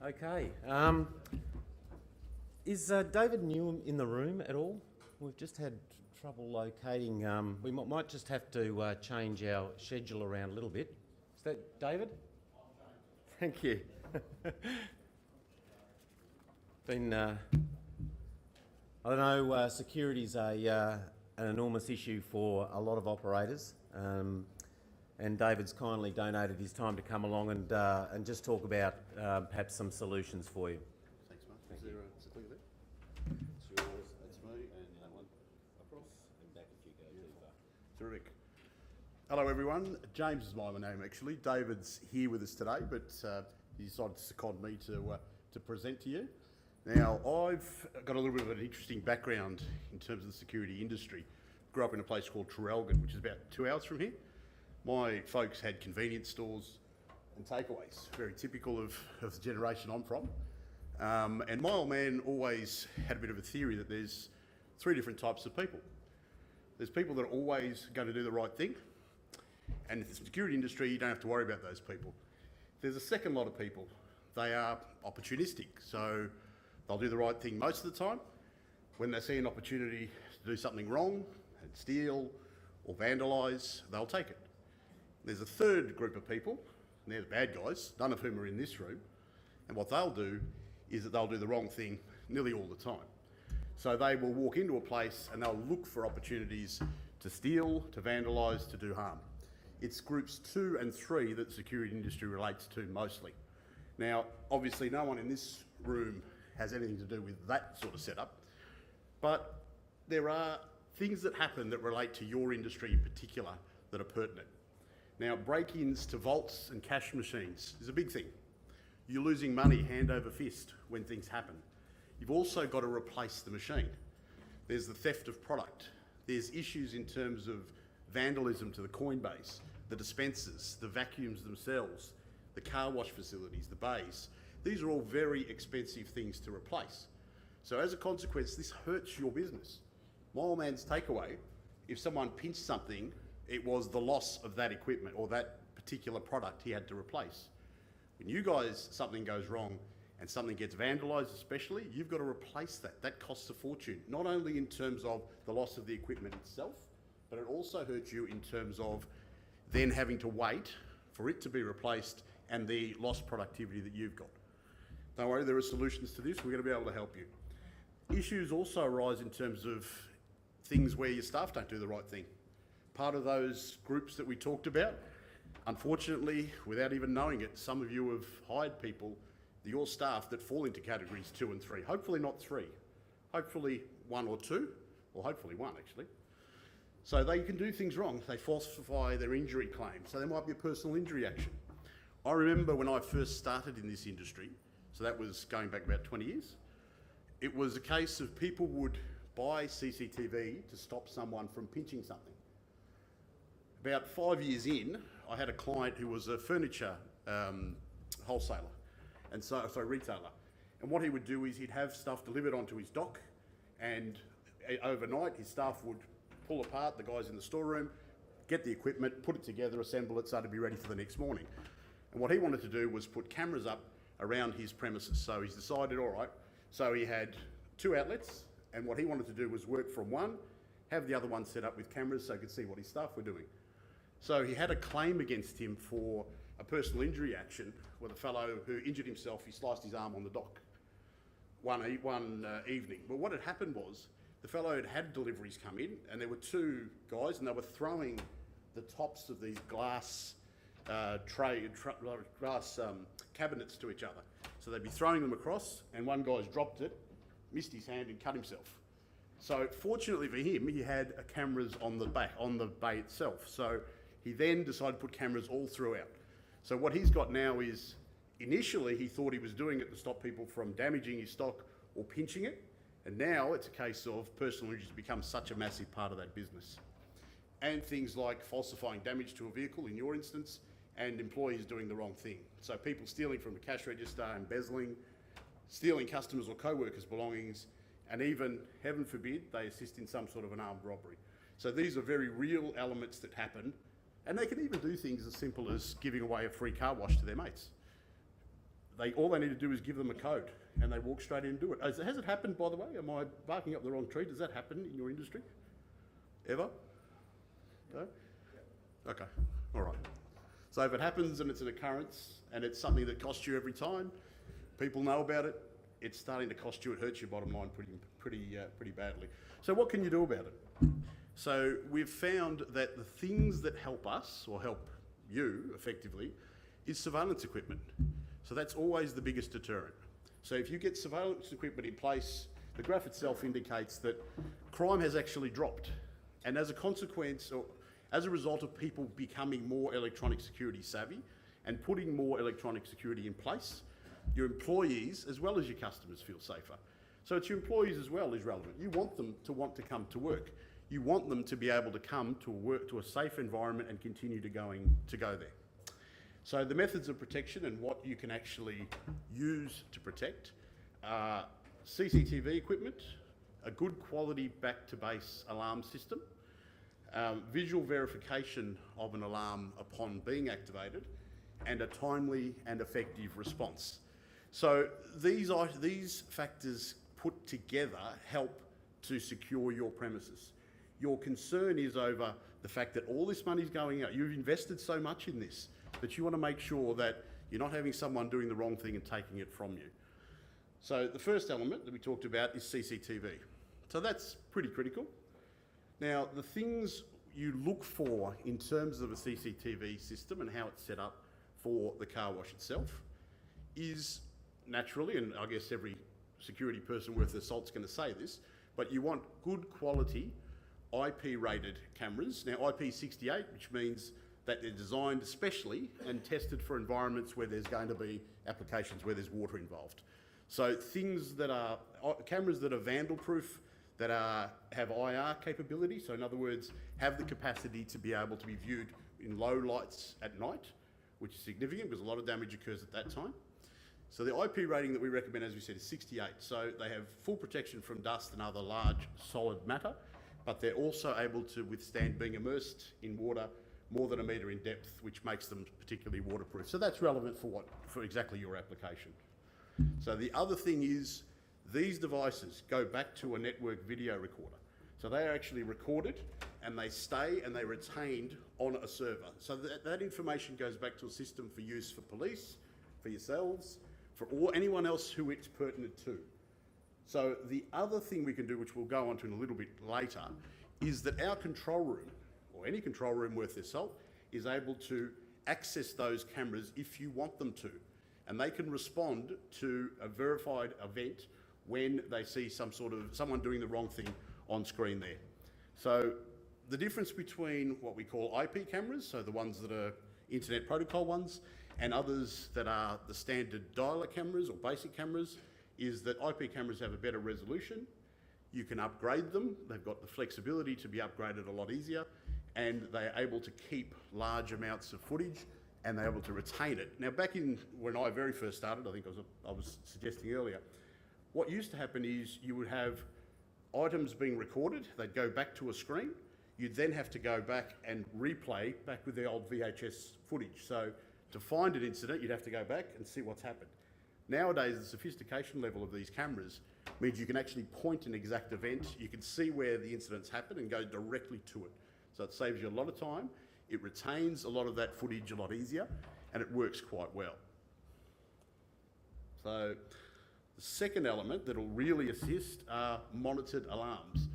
Okay. Is David Newham in the room at all? We've just had trouble locating. We might just have to change our schedule around a little bit. Is that David? Thank you. Been, I don't know, security's an enormous issue for a lot of operators. And David's kindly donated his time to come along and just talk about perhaps some solutions for you. Thanks, Mark. Is there a clicker there? It's yours, that's me, and that one across and back if you go too far. Terrific. Hello, everyone. James is my name, actually. David's here with us today, but he decided to second me to present to you. Now, I've got a little bit of an interesting background in terms of the security industry. Grew up in a place called Traralgon, which is about 2 hours from here. My folks had convenience stores and takeaways, very typical of the generation I'm from. And my old man always had a bit of a theory that there's three different types of people. There's people that are always going to do the right thing, and in the security industry, you don't have to worry about those people. There's a second lot of people. They are opportunistic, so they'll do the right thing most of the time. When they see an opportunity to do something wrong, and steal or vandalise, they'll take it. There's a third group of people, and they're the bad guys, none of whom are in this room, and what they'll do is that they'll do the wrong thing nearly all the time. So they will walk into a place and they'll look for opportunities to steal, to vandalise, to do harm. It's groups 2 and 3 that the security industry relates to mostly. Now, obviously no one in this room has anything to do with that sort of setup, but there are things that happen that relate to your industry in particular that are pertinent. Now, break-ins to vaults and cash machines is a big thing. You're losing money hand over fist when things happen. You've also got to replace the machine. There's the theft of product. There's issues in terms of vandalism to the coin base, the dispensers, the vacuums themselves, the car wash facilities, the bays. These are all very expensive things to replace. So as a consequence, this hurts your business. My old man's takeaway, if someone pinched something, it was the loss of that equipment or that particular product he had to replace. When you guys, something goes wrong and something gets vandalised especially, you've got to replace that. That costs a fortune, not only in terms of the loss of the equipment itself, but it also hurts you in terms of then having to wait for it to be replaced and the lost productivity that you've got. Don't worry, there are solutions to this. We're going to be able to help you. Issues also arise in terms of things where your staff don't do the right thing. Part of those groups that we talked about, unfortunately, without even knowing it, some of you have hired people, your staff, that fall into categories 2 and 3. Hopefully not 3. Hopefully 1 or 2, or hopefully 1 actually. So they can do things wrong. They falsify their injury claim. So there might be a personal injury action. I remember when I first started in this industry, so that was going back about 20 years, it was a case of people would buy CCTV to stop someone from pinching something. About 5 years in, I had a client who was a furniture wholesaler, and retailer. And what he would do is he'd have stuff delivered onto his dock, and overnight his staff would pull apart the guys in the storeroom, get the equipment, put it together, assemble it so to be ready for the next morning. And what he wanted to do was put cameras up around his premises. So he's decided, all right, so he had 2 outlets, and what he wanted to do was work from one, have the other one set up with cameras so he could see what his staff were doing. So he had a claim against him for a personal injury action with a fellow who injured himself. He sliced his arm on the dock one evening. But what had happened was the fellow had had deliveries come in, and there were 2 guys, and they were throwing the tops of these glass cabinets to each other. So they'd be throwing them across, and one guy's dropped it, missed his hand, and cut himself. So fortunately for him, he had cameras on the back, on the bay itself. So he then decided to put cameras all throughout. So what he's got now is, initially he thought he was doing it to stop people from damaging his stock or pinching it, and now it's a case of personal injuries become such a massive part of that business. And things like falsifying damage to a vehicle in your instance, and employees doing the wrong thing. So people stealing from the cash register, embezzling, stealing customers' or co-workers' belongings, and even, heaven forbid, they assist in some sort of an armed robbery. So these are very real elements that happen, and they can even do things as simple as giving away a free car wash to their mates. all they need to do is give them a code and they walk straight in and do it. Has it happened, by the way? Am I barking up the wrong tree? Does that happen in your industry? Ever? No? Okay, all right. So if it happens and it's an occurrence and it's something that costs you every time, people know about it, it's starting to cost you, it hurts your bottom line pretty badly. So what can you do about it? So we've found that the things that help us, or help you effectively, is surveillance equipment. So that's always the biggest deterrent. So if you get surveillance equipment in place, the graph itself indicates that crime has actually dropped. And as a consequence, or as a result of people becoming more electronic security savvy and putting more electronic security in place, your employees as well as your customers feel safer. So it's your employees as well is relevant. You want them to want to come to work. You want them to be able to come to a safe environment and continue to go there. So the methods of protection and what you can actually use to protect are CCTV equipment, a good quality back to base alarm system, visual verification of an alarm upon being activated, and a timely and effective response. So these factors put together help to secure your premises. Your concern is over the fact that all this money's going out. You've invested so much in this that you want to make sure that you're not having someone doing the wrong thing and taking it from you. So the first element that we talked about is CCTV. So that's pretty critical. Now, the things you look for in terms of a CCTV system and how it's set up for the car wash itself is naturally, and I guess every security person worth their salt's going to say this, but you want good quality IP rated cameras. Now IP68, which means that they're designed especially and tested for environments where there's going to be applications where there's water involved. So things that are, cameras that are vandal proof, that have IR capability, so in other words, have the capacity to be able to be viewed in low lights at night, which is significant because a lot of damage occurs at that time. So the IP rating that we recommend, as we said, is 68. So they have full protection from dust and other large solid matter, but they're also able to withstand being immersed in water more than a metre in depth, which makes them particularly waterproof. So that's relevant for exactly your application. So the other thing is these devices go back to a network video recorder. So they are actually recorded and they stay and they're retained on a server. So that information goes back to a system for use for police, for yourselves, for anyone else who it's pertinent to. So the other thing we can do, which we'll go on to in a little bit later, is that our control room, or any control room worth their salt, is able to access those cameras if you want them to. And they can respond to a verified event when they see someone doing the wrong thing on screen there. So the difference between what we call IP cameras, so the ones that are internet protocol ones, and others that are the standard dialer cameras or basic cameras, is that IP cameras have a better resolution. You can upgrade them. They've got the flexibility to be upgraded a lot easier, and they're able to keep large amounts of footage and they're able to retain it. Now, back in when I very first started, I think I was suggesting earlier, what used to happen is you would have items being recorded, they'd go back to a screen, you'd then have to go back and replay back with the old VHS footage. So to find an incident, you'd have to go back and see what's happened. Nowadays, the sophistication level of these cameras means you can actually point an exact event, you can see where the incidents happen and go directly to it. So it saves you a lot of time, it retains a lot of that footage a lot easier, and it works quite well. So the second element that will really assist are monitored alarms.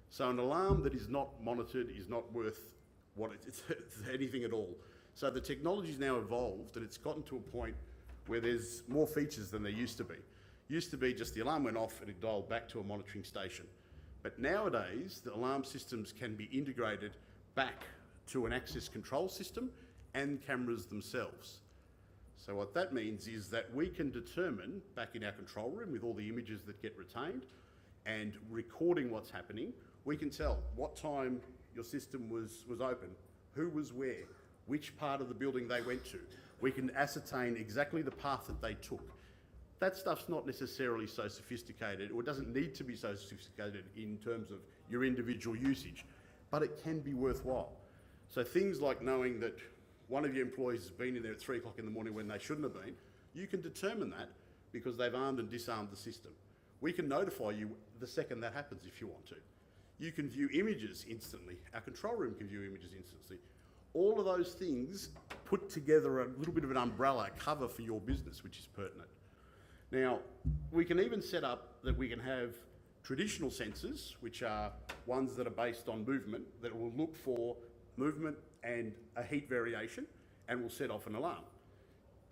So an alarm that is not monitored is not worth what it's anything at all. So the technology's now evolved and it's gotten to a point where there's more features than there used to be. Used to be just the alarm went off and it dialed back to a monitoring station. But nowadays, the alarm systems can be integrated back to an access control system and cameras themselves. So what that means is that we can determine back in our control room with all the images that get retained and recording what's happening, we can tell what time your system was open, who was where, which part of the building they went to. We can ascertain exactly the path that they took. That stuff's not necessarily so sophisticated, or it doesn't need to be so sophisticated in terms of your individual usage, but it can be worthwhile. So things like knowing that one of your employees has been in there at 3 o'clock in the morning when they shouldn't have been, You can determine that because they've armed and disarmed the system. We can notify you the second that happens if you want to. You can view images instantly. Our control room can view images instantly. All of those things put together a little bit of an umbrella, a cover for your business, which is pertinent. Now, we can even set up that we can have traditional sensors, which are ones that are based on movement, that will look for movement and a heat variation, and will set off an alarm.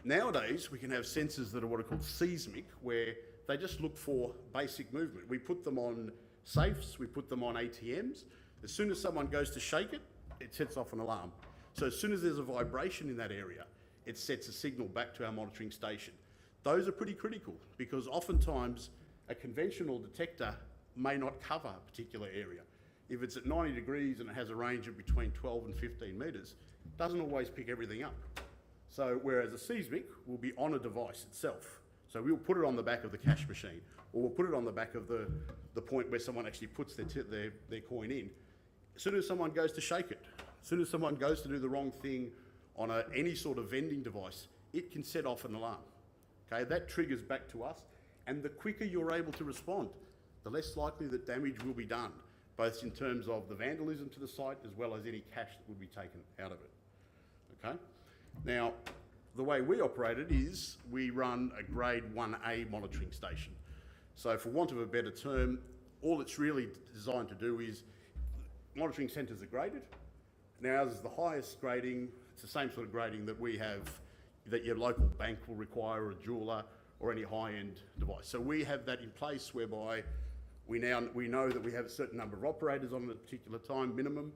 Nowadays, we can have sensors that are what are called seismic, where they just look for basic movement. We put them on safes, we put them on ATMs. As soon as someone goes to shake it, it sets off an alarm. So as soon as there's a vibration in that area, it sets a signal back to our monitoring station. Those are pretty critical because oftentimes a conventional detector may not cover a particular area. If it's at 90 degrees and it has a range of between 12 and 15 metres, it doesn't always pick everything up. So whereas a seismic will be on a device itself. So we'll put it on the back of the cash machine, or we'll put it on the back of the point where someone actually puts their coin in. As soon as someone goes to shake it, as soon as someone goes to do the wrong thing on any sort of vending device, it can set off an alarm. Okay, that triggers back to us, and the quicker you're able to respond, the less likely that damage will be done, both in terms of the vandalism to the site as well as any cash that would be taken out of it. Okay? Now, the way we operate it is we run a grade 1A monitoring station. So for want of a better term, all it's really designed to do is monitoring centres are graded. Now ours is the highest grading. It's the same sort of grading that we have, that your local bank will require, or a jeweller, or any high-end device. So we have that in place whereby we know that we have a certain number of operators on at a particular time, minimum.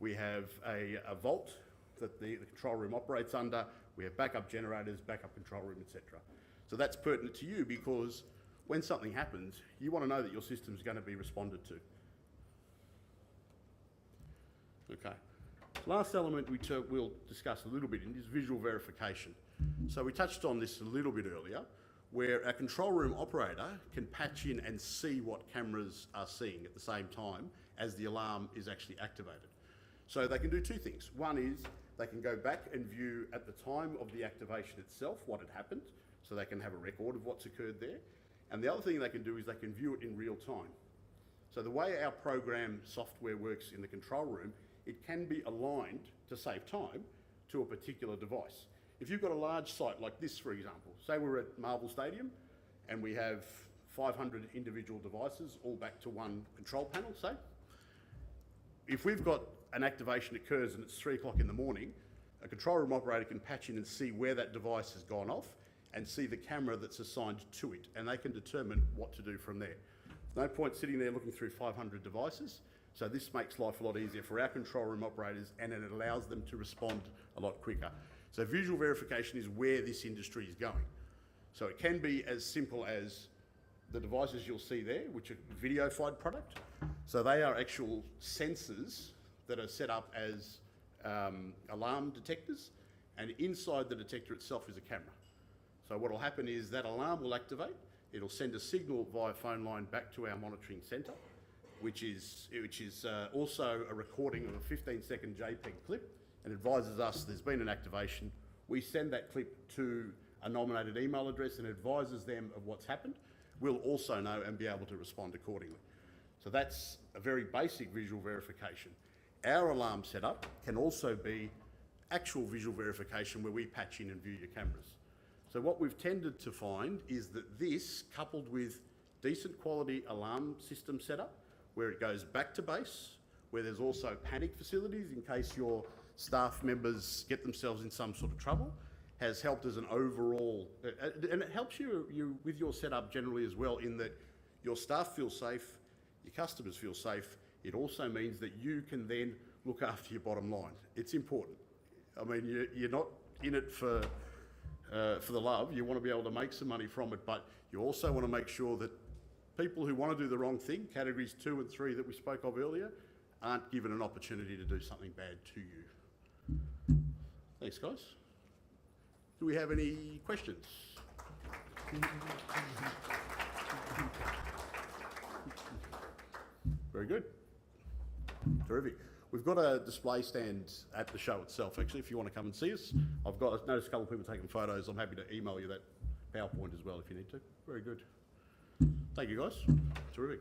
We have a vault that the control room operates under. We have backup generators, backup control room, etc. So that's pertinent to you because when something happens, you want to know that your system is going to be responded to. Okay. Last element we'll discuss a little bit is visual verification. So we touched on this a little bit earlier, where a control room operator can patch in and see what cameras are seeing at the same time as the alarm is actually activated. So they can do two things. One is they can go back and view at the time of the activation itself what had happened, so they can have a record of what's occurred there. And the other thing they can do is they can view it in real time. So the way our program software works in the control room, it can be aligned to save time to a particular device. If you've got a large site like this, for example, say we're at Marvel Stadium and we have 500 individual devices all back to one control panel, say. If we've got an activation occurs and it's 3 o'clock in the morning, a control room operator can patch in and see where that device has gone off and see the camera that's assigned to it, and they can determine what to do from there. No point sitting there looking through 500 devices. So this makes life a lot easier for our control room operators, and it allows them to respond a lot quicker. So visual verification is where this industry is going. So it can be as simple as the devices you'll see there, which are videofied product. So they are actual sensors that are set up as alarm detectors, and inside the detector itself is a camera. So what will happen is that alarm will activate, it'll send a signal via phone line back to our monitoring centre, which is also a recording of a 15-second JPEG clip, and advises us there's been an activation. We send that clip to a nominated email address and advises them of what's happened. We'll also know and be able to respond accordingly. So that's a very basic visual verification. Our alarm setup can also be actual visual verification where we patch in and view your cameras. So what we've tended to find is that this, coupled with decent quality alarm system setup, where it goes back to base, where there's also panic facilities in case your staff members get themselves in some sort of trouble, has helped as an overall, and it helps you with your setup generally as well, in that your staff feel safe, your customers feel safe. It also means that you can then look after your bottom line. It's important. I mean, you're not in it for the love. You want to be able to make some money from it, but you also want to make sure that people who want to do the wrong thing, categories 2 and 3 that we spoke of earlier, aren't given an opportunity to do something bad to you. Thanks, guys. Do we have any questions? Very good. Terrific. We've got a display stand at the show itself, actually, if you want to come and see us. I've noticed a couple of people taking photos. I'm happy to email you that PowerPoint as well if you need to. Very good. Thank you, guys. Terrific.